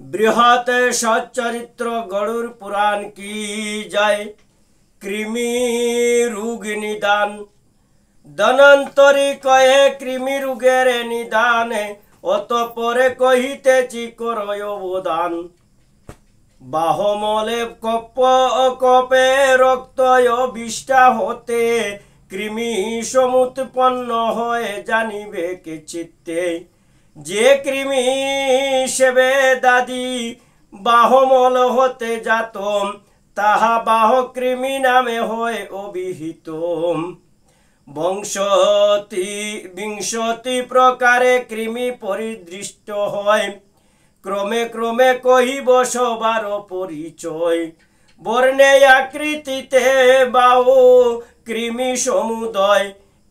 बृहत सच्चरित्र गरुड़ पुराण की जय। कृमि रोग निदान धनंतरी कहे कृमि रोगेर निदान अतपरे कहितेछि करय अवदान। बाहमले कपे रक्तय विष्टा होते कृमि समुत्पन्न हय जानिबे के चित्ते। जे कृमि सेवे दादी बाहमल होते जात ताहा बाह कृमि नामे हय अभिहित। विंशति प्रकारे कृमि परिदृष्ट हय क्रमे क्रमे कहिब सबार परिचय। बर्णे आकृतिते बाहु कृमि समुदय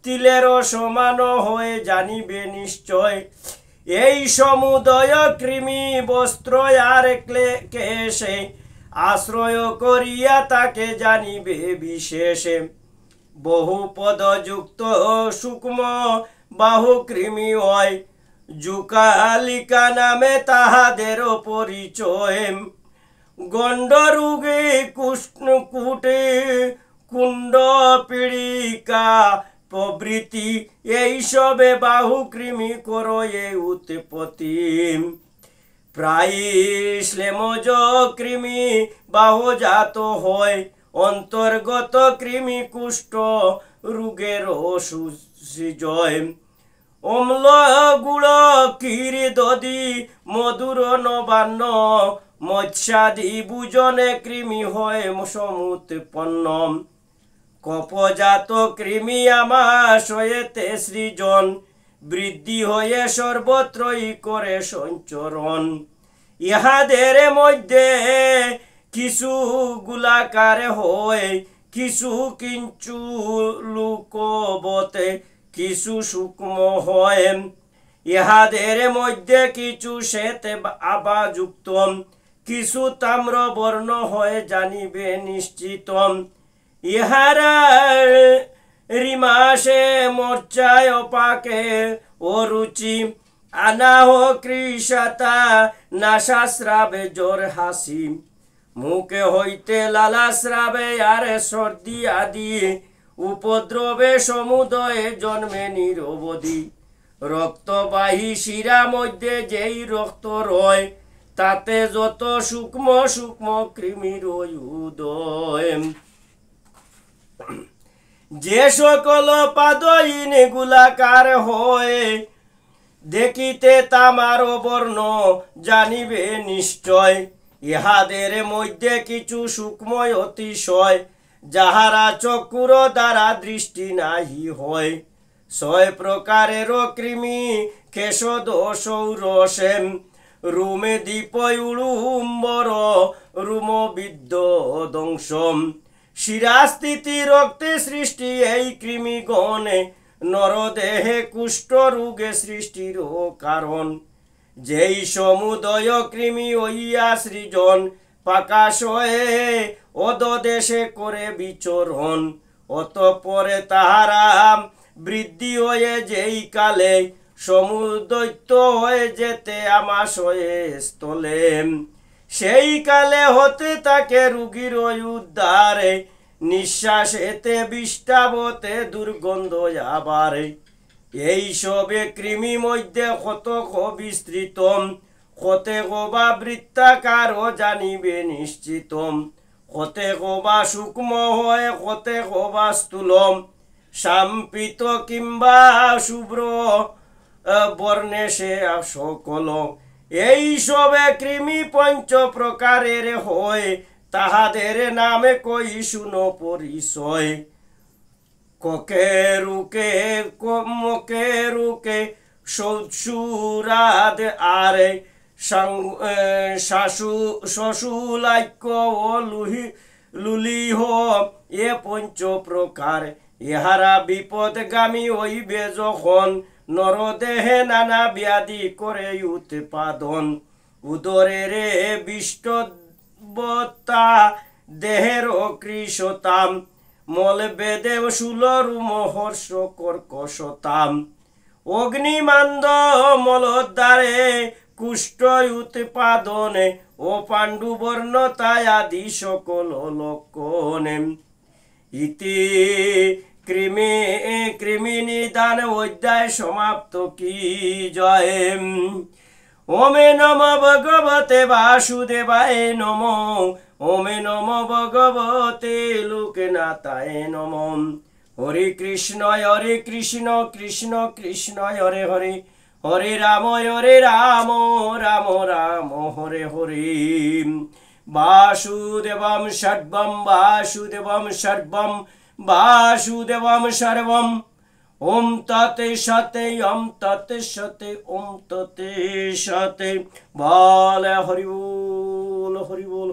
तिलेर समान हय जानिबे निश्चय। এই সমুদয় কৃমি বস্ত্র আর কেশে আশ্রয় করিয়া তাকে জানিবে বিশেষে। বহুপদযুক্ত সূক্ষ্ম বাহু কৃমি হয় জুকালিকা নামে তাহাদের পরিচয়। গণ্ড রোগে কুটে কুণ্ড পীড়িকা प्रवृत्ति এই সবে বাহু কৃমি করয়ে উৎপত্তি। প্রায় শ্লেমজ কৃমি বাহজাত হয় অন্তর্গত কৃমি কুষ্ঠ রোগের সৃজয়। অম্ল গুড় ক্ষীর দধি মধুর নবান্ন মৎস্যাদি ভোজনে কৃমি হয় সমুৎপন্ন। কপজাত কৃমি আমাশয়েতে সৃজন বৃদ্ধি হয়ে সর্বত্রই করে সঞ্চরণ। ইহাদের মধ্যে কিছু গোলাকার হয় কিছু কিঞ্চু লুকবতে কিছু সূক্ষ্ম হয়। ইহাদের মধ্যে কিছু শ্বেত আভাযুক্ত কিছু তাম্র বর্ণ হয় জানিবে নিশ্চিত। ইহারা রিমাসে মর্চায় অপাকে অরুচি আনাহ কৃষাতা নাসাস্রাবে জ্বর হাসি। মুখে হইতে লালাস্রাবে আর সর্দি আদি উপদ্রবে সমুদয়ে জন্মে নিরবধি। রক্তবাহী শিরা মধ্যে যেই রক্ত রয় তাতে যত সূক্ষ্ম সূক্ষ্ম কৃমির উদয়। যে সকল পাদহীন গোলাকার হয় দেখিতে তামার বর্ণ জানিবে নিশ্চয়। ইহাদের মধ্যে কিছু সূক্ষ্ম অতিশয় যাহারা চক্ষুর দ্বারা দৃষ্টি নাহি হয়। ৬ প্রকারের কৃমি কেশদোষৌরসে রুমে দীপ উড়ুম্বর রুমবিদ্য দংশম। শিরাস্থিতি রক্তে সৃষ্টি এই কৃমিগণে নরদেহে কুষ্ঠ রোগে সৃষ্টির কারণ। যেই সমুদয় কৃমি হইয়া সৃজন পাকাশয়ে অদদেশে করে বিচরণ। অতঃপরে তাহারা বৃদ্ধি হয়ে যেই কালে সমুদৈত্য হয়ে যেতে আমাশয়ে স্থলে। সেই কালে হতে তাকে রোগীর উদ্ধারে নিঃশ্বাসেতে বিষ্টাবতে দুর্গন্ধ আবারে। এই সবে কৃমি মধ্যে কতক বিস্তৃত কতেক বা বৃত্তাকার জানিবে নিশ্চিত। কতেক বা সূক্ষ্ম হয় কতেক বা স্থূলম সাম্পিত কিংবা শুভ্র বর্ণে সে সকল। এই সবে কৃমি পঞ্চ প্রকারের হয় তাহাদের নামে কই শুনো পরিচয়। ককে রুকে মকে রুকে শ্বশুরাদ আরে শশুলাক্য ও লুলিহ এ পঞ্চ প্রকার। ইহারা বিপদগামী হইবে যখন নরদেহে নানা ব্যাধি করে উৎপাদন। উদরের বিষ্টবতা দেহের কৃশতাম মলবেদে শূলরুম হর্ষ কর্কশতাম। অগ্নিমান্দ মলোদ্ধারে কুষ্ঠ উৎপাদনে ও পাণ্ডুবর্ণতায় আদি সকল লক্ষণে ইতি কৃমি নিদান অধ্যায় সমাপ্ত কি জয়। ওমে নম ভগবতে বাসুদেবায় নম। ওমে নম ভগবতে লোকনাথায় নম। হরে কৃষ্ণ কৃষ্ণ কৃষ্ণ হরে হরে, হরে রাম রাম রাম হরে হরে। বাসুদেবম সর্বম বাসুদেবম সর্বম বাসুদেবম সর্বম। ওম ততে সতে ওম ততে সতে ওম ততে সতে। বল হরি বল হরি বল।